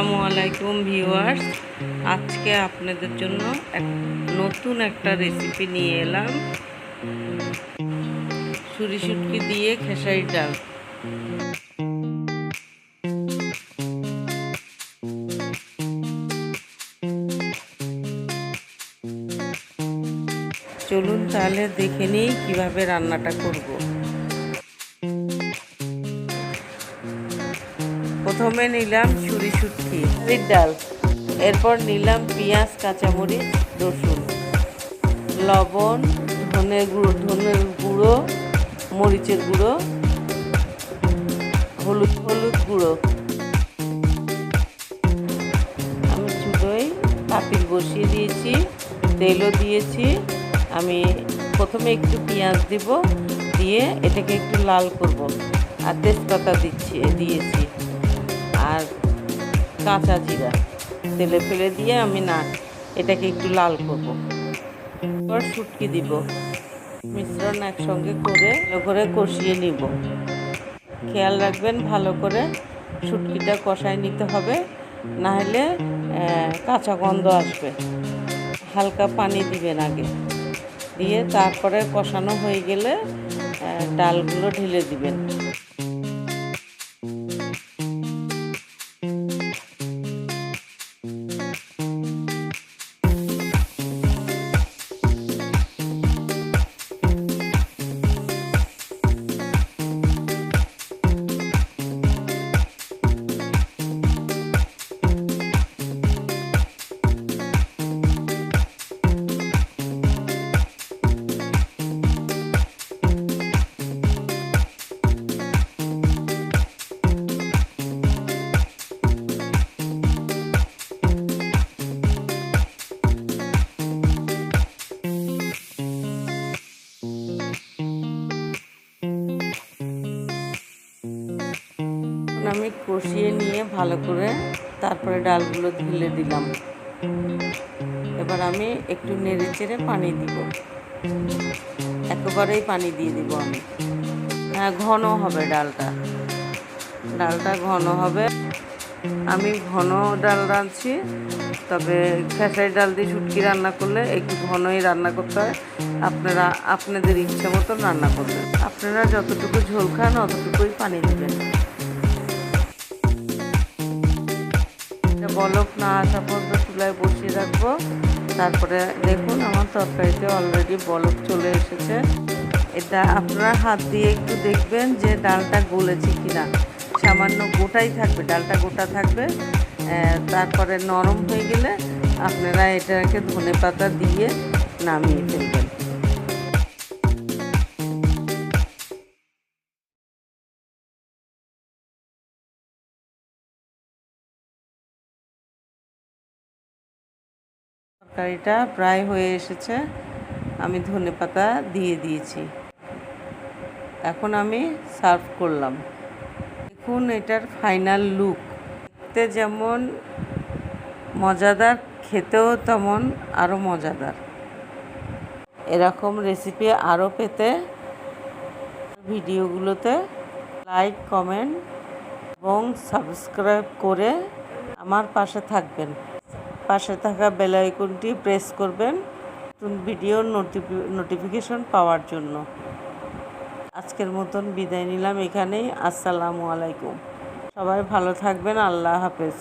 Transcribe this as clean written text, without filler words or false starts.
আসসালামু আলাইকুম ভিউয়ার্স, আজকে আপনাদের জন্য নতুন একটা রেসিপি নিয়ে এলাম। ছুরি শুটকি দিয়ে খেসারির ডাল। চলুন তাহলে দেখে নিই কীভাবে রান্নাটা করব। প্রথমে নিলাম ছুরি শুটকি ডাল, এরপর নিলাম পেঁয়াজ, কাঁচামরিচ, রসুন, লবণ, ধনের গুঁড়ো, মরিচের গুঁড়ো, হলুদ গুঁড়ো। আমি চুলোয় পাতিল বসিয়ে দিয়েছি, তেলও দিয়েছি। আমি প্রথমে একটু পেঁয়াজ দিব, দিয়ে এটাকে একটু লাল করব, আর তেজপাতা দিয়েছি, আর কাঁচা জিরা তেলে ফেলে দিয়ে আমি এটাকে একটু লাল করব। এবার শুটকি দিব, মিশ্রণ একসঙ্গে করে কষিয়ে নিব। খেয়াল রাখবেন ভালো করে শুটকিটা কষায় নিতে হবে, না হলে কাঁচা গন্ধ আসবে। হালকা পানি দিবেন আগে, দিয়ে তারপরে কষানো হয়ে গেলে ডালগুলো ঢেলে দিবেন। আমি কষিয়ে নিয়ে ভালো করে তারপরে ডালগুলো ঢেলে দিলাম। এবার আমি একটু নেড়ে চেড়ে পানি দিব, একেবারেই পানি দিয়ে দিব আমি। ঘন হবে ডালটা ঘন হবে। আমি ঘন ডাল রাঁধছি, তবে খেসারি ডাল দিয়ে শুটকি রান্না করলে একটু ঘনই রান্না করতে হয়। আপনারা আপনাদের ইচ্ছে মতন রান্না করবেন। আপনারা যতটুকু ঝোল খান অতটুকুই পানি দেবেন। বলক না আসা পর্যন্ত চুলায় বসিয়ে রাখবো। তারপরে দেখুন আমার তরকারিতে অলরেডি বলক চলে এসেছে। এটা আপনারা হাত দিয়ে একটু দেখবেন যে ডালটা গলেছে কিনা। সামান্য গোটাই থাকবে, ডালটা গোটা থাকবে। তারপরে নরম হয়ে গেলে আপনারা এটাকে ধনেপাতা দিয়ে নামিয়ে ফেলবেন। তরকারিটা প্রায় হয়ে এসেছে, আমি ধনেপাতা দিয়ে দিয়েছি। এখন আমি সার্ভ করলাম। দেখুন এটার ফাইনাল লুক। দেখতে যেমন মজাদার, খেতেও তেমন আরও মজাদার। এরকম রেসিপি আরও পেতে ভিডিওগুলোতে লাইক, কমেন্ট এবং সাবস্ক্রাইব করে আমার পাশে থাকবেন। পাশে থাকা বেল আইকনটি প্রেস করবেন নতুন ভিডিওর নোটিফিকেশন পাওয়ার জন্য। আজকের মতন বিদায় নিলাম এখানেই। আসসালামু আলাইকুম। সবাই ভালো থাকবেন। আল্লাহ হাফেজ।